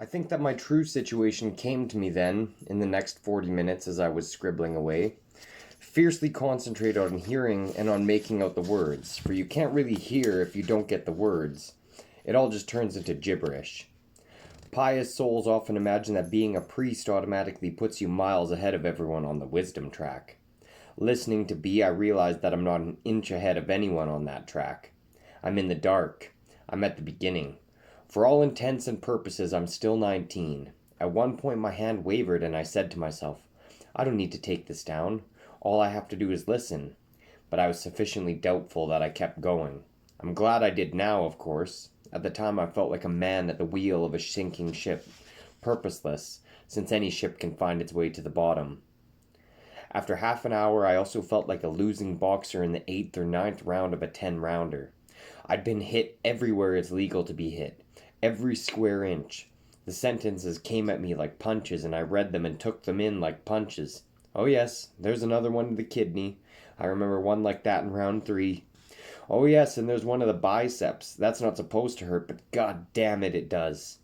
I think that my true situation came to me then, in the next 40 minutes as I was scribbling away. Fiercely concentrated on hearing and on making out the words, for you can't really hear if you don't get the words. It all just turns into gibberish. Pious souls often imagine that being a priest automatically puts you miles ahead of everyone on the wisdom track. Listening to B, I realized that I'm not an inch ahead of anyone on that track. I'm in the dark. I'm at the beginning. For all intents and purposes, I'm still 19. At one point, my hand wavered and I said to myself, I don't need to take this down. All I have to do is listen. But I was sufficiently doubtful that I kept going. I'm glad I did now, of course. At the time, I felt like a man at the wheel of a sinking ship, purposeless, since any ship can find its way to the bottom. After half an hour, I also felt like a losing boxer in the 8th or ninth round of a 10-rounder. I'd been hit everywhere it's legal to be hit, every square inch. The sentences came at me like punches, and I read them and took them in like punches. Oh yes, there's another one to the kidney. I remember one like that in round 3. Oh yes, and there's one of the biceps. That's not supposed to hurt, but god damn it, it does.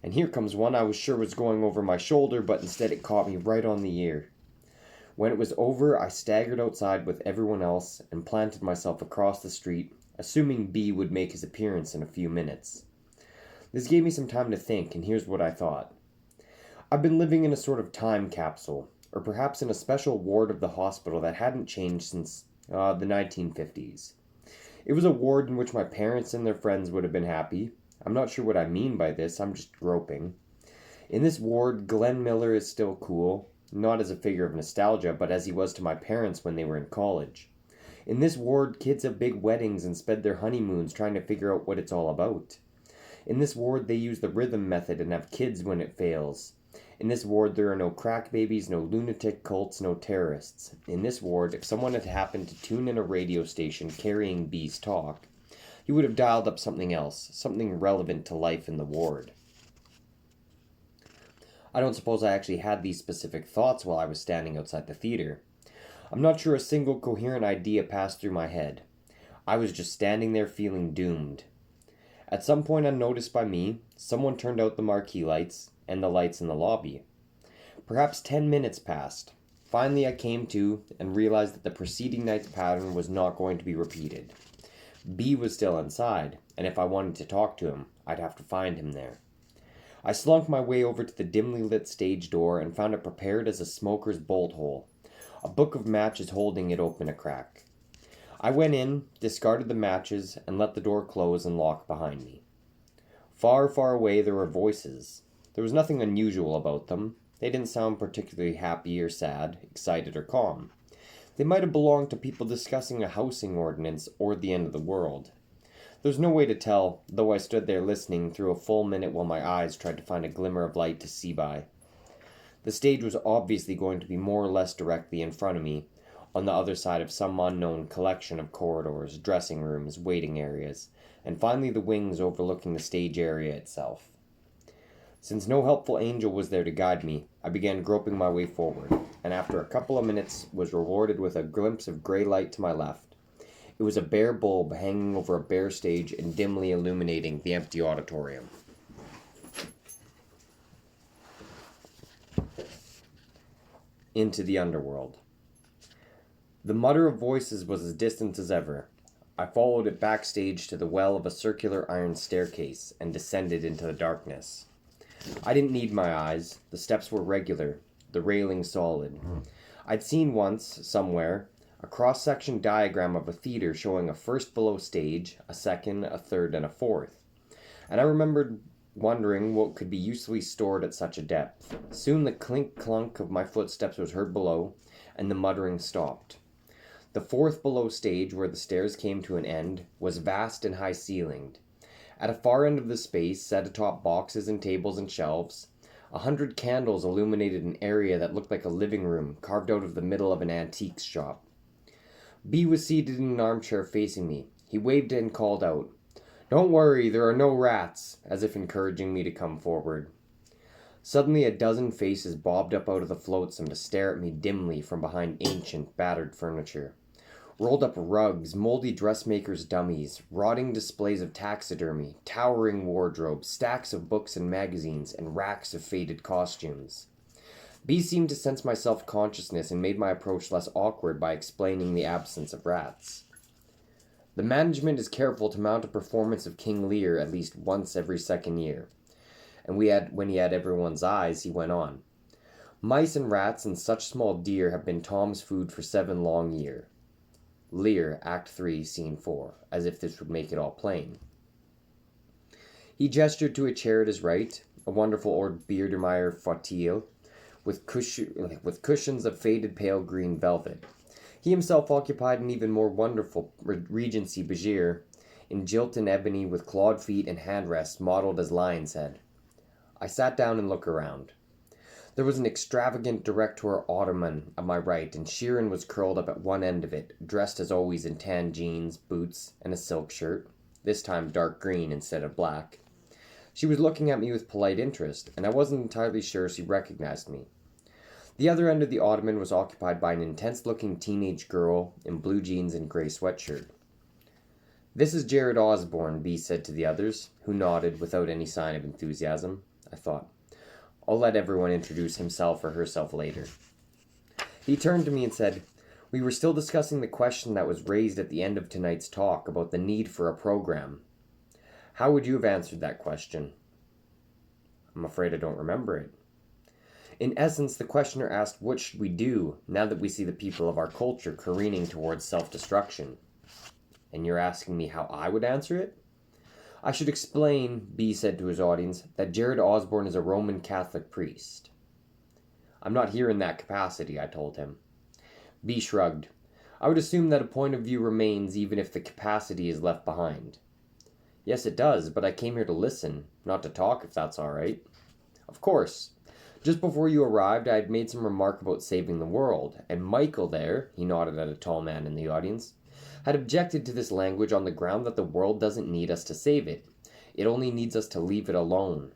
And here comes one I was sure was going over my shoulder, but instead it caught me right on the ear. When it was over, I staggered outside with everyone else and planted myself across the street, assuming B would make his appearance in a few minutes. This gave me some time to think, and here's what I thought. I've been living in a sort of time capsule, or perhaps in a special ward of the hospital that hadn't changed since the 1950s. It was a ward in which my parents and their friends would have been happy. I'm not sure what I mean by this, I'm just groping. In this ward, Glenn Miller is still cool, not as a figure of nostalgia, but as he was to my parents when they were in college. In this ward, kids have big weddings and spend their honeymoons trying to figure out what it's all about. In this ward, they use the rhythm method and have kids when it fails. In this ward, there are no crack babies, no lunatic cults, no terrorists. In this ward, if someone had happened to tune in a radio station carrying B's talk, he would have dialed up something else, something relevant to life in the ward. I don't suppose I actually had these specific thoughts while I was standing outside the theater. I'm not sure a single coherent idea passed through my head. I was just standing there feeling doomed. At some point unnoticed by me, someone turned out the marquee lights and the lights in the lobby. Perhaps 10 minutes passed. Finally I came to and realized that the preceding night's pattern was not going to be repeated. B was still inside, and if I wanted to talk to him, I'd have to find him there. I slunk my way over to the dimly lit stage door and found it prepared as a smoker's bolt hole, a book of matches holding it open a crack. I went in, discarded the matches, and let the door close and lock behind me. Far, far away there were voices. There was nothing unusual about them. They didn't sound particularly happy or sad, excited or calm. They might have belonged to people discussing a housing ordinance or the end of the world. There's no way to tell, though I stood there listening through a full minute while my eyes tried to find a glimmer of light to see by. The stage was obviously going to be more or less directly in front of me, on the other side of some unknown collection of corridors, dressing rooms, waiting areas, and finally the wings overlooking the stage area itself. Since no helpful angel was there to guide me, I began groping my way forward, and after a couple of minutes was rewarded with a glimpse of grey light to my left. It was a bare bulb hanging over a bare stage and dimly illuminating the empty auditorium. Into the underworld. The mutter of voices was as distant as ever. I followed it backstage to the well of a circular iron staircase and descended into the darkness. I didn't need my eyes. The steps were regular, the railing solid. I'd seen once, somewhere, a cross-section diagram of a theater showing a first below stage, a second, a third, and a fourth. And I remembered wondering what could be usefully stored at such a depth. Soon the clink-clunk of my footsteps was heard below, and the muttering stopped. The fourth below stage, where the stairs came to an end, was vast and high-ceilinged. At a far end of the space, set atop boxes and tables and shelves, 100 candles illuminated an area that looked like a living room carved out of the middle of an antiques shop. B was seated in an armchair facing me. He waved and called out, "Don't worry, there are no rats," as if encouraging me to come forward. Suddenly a dozen faces bobbed up out of the flotsam to stare at me dimly from behind ancient, battered furniture. Rolled up rugs, moldy dressmakers' dummies, rotting displays of taxidermy, towering wardrobes, stacks of books and magazines, and racks of faded costumes. B seemed to sense my self-consciousness and made my approach less awkward by explaining the absence of rats. The management is careful to mount a performance of King Lear at least once every second year. And when he had everyone's eyes, he went on. Mice and rats and such small deer have been Tom's food for 7 long years. Lear, Act 3, Scene 4, as if this would make it all plain. He gestured to a chair at his right, a wonderful old Biedermeier fauteuil, with cushions of faded pale green velvet. He himself occupied an even more wonderful Regency Bezier, in gilt and ebony with clawed feet and handrests modelled as lion's head. I sat down and looked around. There was an extravagant director ottoman at my right, and Sheeran was curled up at one end of it, dressed as always in tan jeans, boots, and a silk shirt, this time dark green instead of black. She was looking at me with polite interest, and I wasn't entirely sure she recognized me. The other end of the ottoman was occupied by an intense-looking teenage girl in blue jeans and grey sweatshirt. "This is Jared Osborne," B said to the others, who nodded without any sign of enthusiasm. I thought, I'll let everyone introduce himself or herself later. He turned to me and said, "We were still discussing the question that was raised at the end of tonight's talk about the need for a program. How would you have answered that question?" I'm afraid I don't remember it. In essence, the questioner asked what should we do now that we see the people of our culture careening towards self-destruction. And you're asking me how I would answer it? "I should explain," B said to his audience, "that Jared Osborne is a Roman Catholic priest." "I'm not here in that capacity," I told him. B shrugged. "I would assume that a point of view remains even if the capacity is left behind." "Yes, it does, but I came here to listen, not to talk, if that's all right." "Of course. Just before you arrived, I had made some remark about saving the world, and Michael there," he nodded at a tall man in the audience, "had objected to this language on the ground that the world doesn't need us to save it. It only needs us to leave it alone.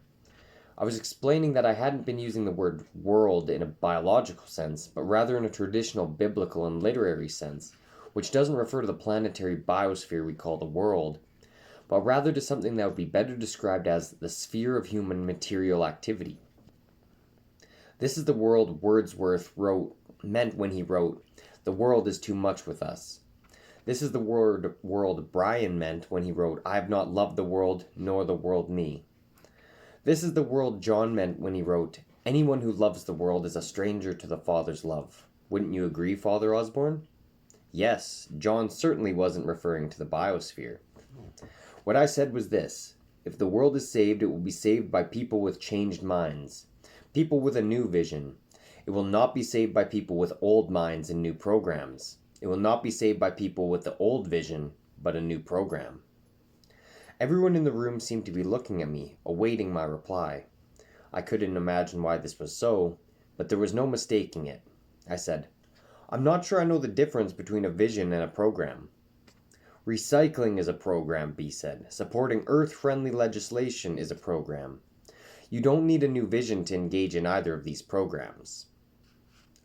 I was explaining that I hadn't been using the word world in a biological sense, but rather in a traditional biblical and literary sense, which doesn't refer to the planetary biosphere we call the world, but rather to something that would be better described as the sphere of human material activity. This is the world Wordsworth meant when he wrote, 'The world is too much with us.' This is the world Brian meant when he wrote, 'I have not loved the world, nor the world me.' This is the world John meant when he wrote, 'Anyone who loves the world is a stranger to the Father's love.' Wouldn't you agree, Father Osborne?" Yes, John certainly wasn't referring to the biosphere. What I said was this: if the world is saved, it will be saved by people with changed minds, people with a new vision. It will not be saved by people with old minds and new programs. It will not be saved by people with the old vision, but a new program. Everyone in the room seemed to be looking at me, awaiting my reply. I couldn't imagine why this was so, but there was no mistaking it. I said, "I'm not sure I know the difference between a vision and a program." "Recycling is a program," B said. "Supporting Earth-friendly legislation is a program. You don't need a new vision to engage in either of these programs."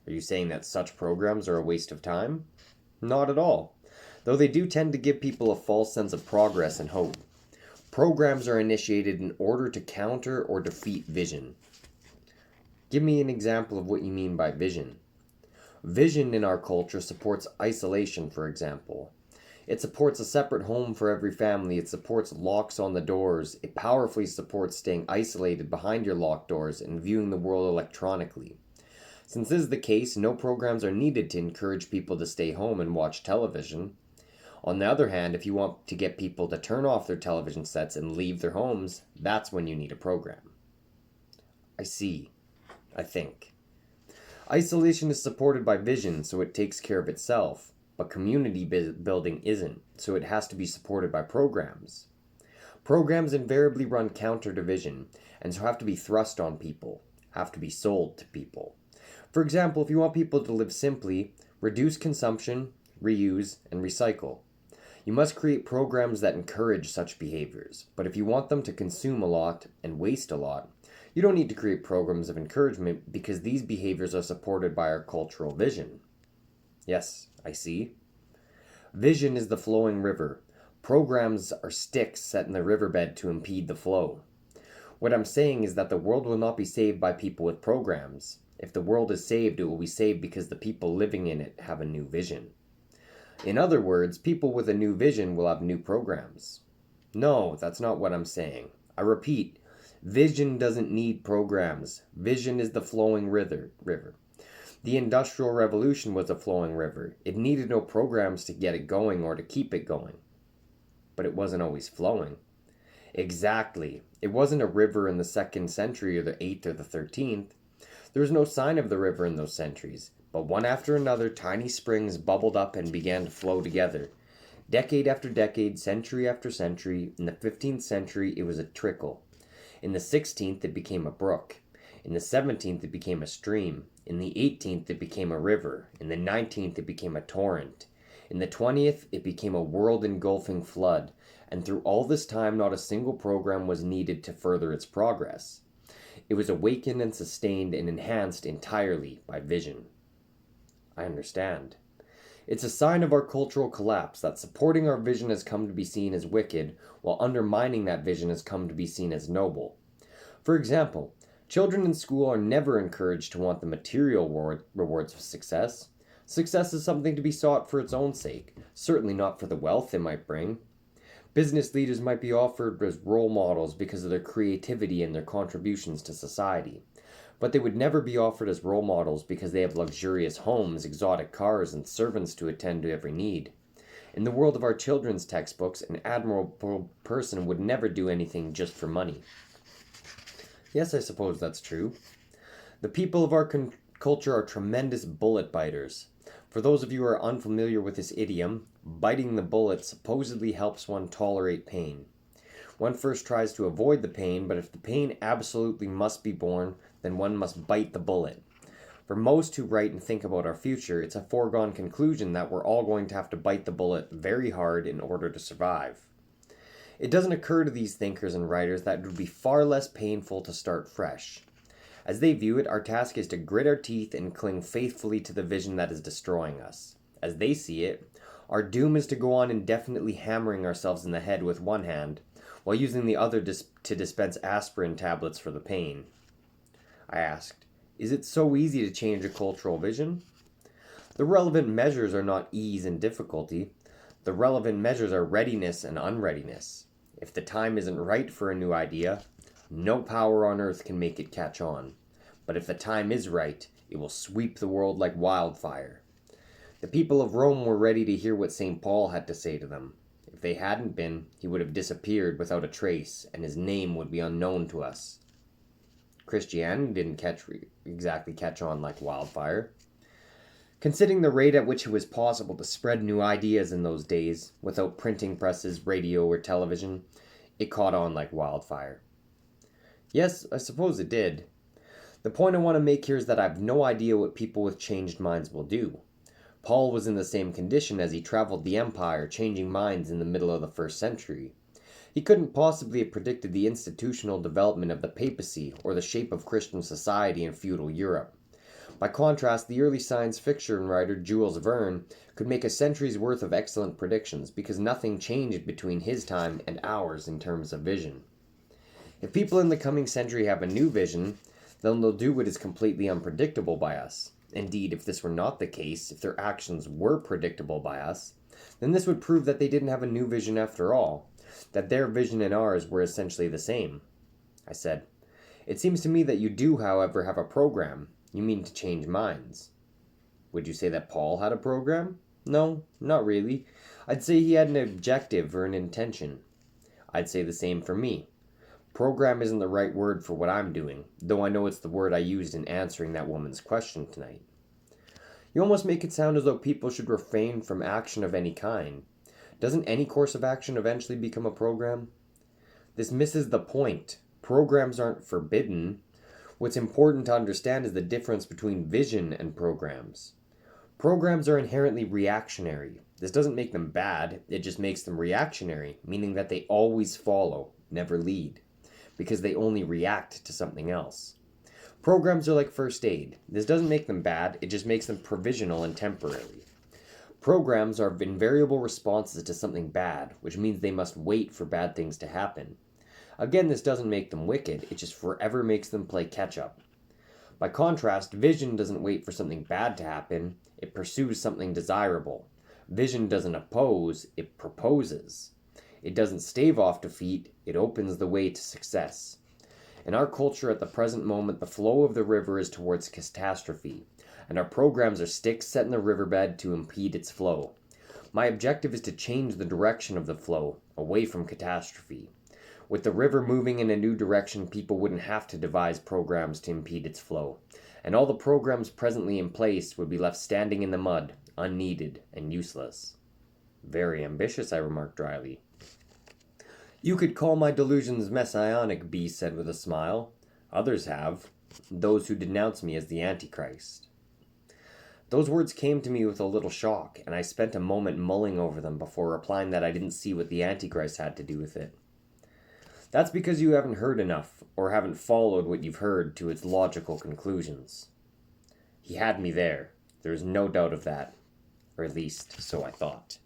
"Are you saying that such programs are a waste of time?" "Not at all, though they do tend to give people a false sense of progress and hope. Programs are initiated in order to counter or defeat vision." "Give me an example of what you mean by vision." "Vision in our culture supports isolation, for example. It supports a separate home for every family. It supports locks on the doors. It powerfully supports staying isolated behind your locked doors and viewing the world electronically. Since this is the case, no programs are needed to encourage people to stay home and watch television. On the other hand, if you want to get people to turn off their television sets and leave their homes, that's when you need a program." "I see. I think. Isolation is supported by vision, so it takes care of itself, but community building isn't, so it has to be supported by programs. Programs invariably run counter to vision, and so have to be thrust on people, have to be sold to people. For example, if you want people to live simply, reduce consumption, reuse, and recycle. You must create programs that encourage such behaviors, but if you want them to consume a lot and waste a lot, you don't need to create programs of encouragement because these behaviors are supported by our cultural vision." "Yes, I see." Vision is the flowing river. Programs are sticks set in the riverbed to impede the flow. What I'm saying is that the world will not be saved by people with programs. If the world is saved, it will be saved because the people living in it have a new vision. In other words, people with a new vision will have new programs. No, that's not what I'm saying. I repeat, vision doesn't need programs. Vision is the flowing river. The Industrial Revolution was a flowing river. It needed no programs to get it going or to keep it going. But it wasn't always flowing. Exactly. It wasn't a river in the 2nd century or the 8th or the 13th. There was no sign of the river in those centuries, but one after another tiny springs bubbled up and began to flow together. Decade after decade, century after century, in the 15th century it was a trickle. In the 16th it became a brook. In the 17th it became a stream. In the 18th it became a river. In the 19th it became a torrent. In the 20th it became a world-engulfing flood. And through all this time, not a single program was needed to further its progress. It was awakened and sustained and enhanced entirely by vision. I understand. It's a sign of our cultural collapse that supporting our vision has come to be seen as wicked, while undermining that vision has come to be seen as noble. For example, children in school are never encouraged to want the material rewards of success. Success is something to be sought for its own sake, certainly not for the wealth it might bring. Business leaders might be offered as role models because of their creativity and their contributions to society. But they would never be offered as role models because they have luxurious homes, exotic cars, and servants to attend to every need. In the world of our children's textbooks, an admirable person would never do anything just for money. Yes, I suppose that's true. The people of our culture are tremendous bullet biters. For those of you who are unfamiliar with this idiom, biting the bullet supposedly helps one tolerate pain. One first tries to avoid the pain, but if the pain absolutely must be borne, then one must bite the bullet. For most who write and think about our future, it's a foregone conclusion that we're all going to have to bite the bullet very hard in order to survive. It doesn't occur to these thinkers and writers that it would be far less painful to start fresh. As they view it, our task is to grit our teeth and cling faithfully to the vision that is destroying us. As they see it, our doom is to go on indefinitely hammering ourselves in the head with one hand, while using the other to dispense aspirin tablets for the pain. I asked, is it so easy to change a cultural vision? The relevant measures are not ease and difficulty. The relevant measures are readiness and unreadiness. If the time isn't right for a new idea, no power on earth can make it catch on. But if the time is right, it will sweep the world like wildfire. The people of Rome were ready to hear what St. Paul had to say to them. If they hadn't been, he would have disappeared without a trace, and his name would be unknown to us. Christianity didn't exactly catch on like wildfire. Considering the rate at which it was possible to spread new ideas in those days, without printing presses, radio, or television, it caught on like wildfire. Yes, I suppose it did. The point I want to make here is that I have no idea what people with changed minds will do. Paul was in the same condition as he traveled the empire, changing minds in the middle of the 1st century. He couldn't possibly have predicted the institutional development of the papacy or the shape of Christian society in feudal Europe. By contrast, the early science fiction writer Jules Verne could make a century's worth of excellent predictions because nothing changed between his time and ours in terms of vision. If people in the coming century have a new vision, then they'll do what is completely unpredictable by us. Indeed, if this were not the case, if their actions were predictable by us, then this would prove that they didn't have a new vision after all, that their vision and ours were essentially the same. I said, it seems to me that you do, however, have a program. You mean to change minds. Would you say that Paul had a program? No, not really. I'd say he had an objective or an intention. I'd say the same for me. Program isn't the right word for what I'm doing, though I know it's the word I used in answering that woman's question tonight. You almost make it sound as though people should refrain from action of any kind. Doesn't any course of action eventually become a program? This misses the point. Programs aren't forbidden. What's important to understand is the difference between vision and programs. Programs are inherently reactionary. This doesn't make them bad, it just makes them reactionary, meaning that they always follow, never lead, because they only react to something else. Programs are like first aid. This doesn't make them bad, it just makes them provisional and temporary. Programs are invariable responses to something bad, which means they must wait for bad things to happen. Again, this doesn't make them wicked, it just forever makes them play catch-up. By contrast, vision doesn't wait for something bad to happen, it pursues something desirable. Vision doesn't oppose, it proposes. It doesn't stave off defeat, it opens the way to success. In our culture at the present moment, the flow of the river is towards catastrophe, and our programs are sticks set in the riverbed to impede its flow. My objective is to change the direction of the flow, away from catastrophe. With the river moving in a new direction, people wouldn't have to devise programs to impede its flow, and all the programs presently in place would be left standing in the mud, unneeded and useless. Very ambitious, I remarked dryly. You could call my delusions messianic, B said with a smile. Others have. Those who denounce me as the Antichrist. Those words came to me with a little shock, and I spent a moment mulling over them before replying that I didn't see what the Antichrist had to do with it. That's because you haven't heard enough, or haven't followed what you've heard to its logical conclusions. He had me there. There's no doubt of that. Or at least, so I thought.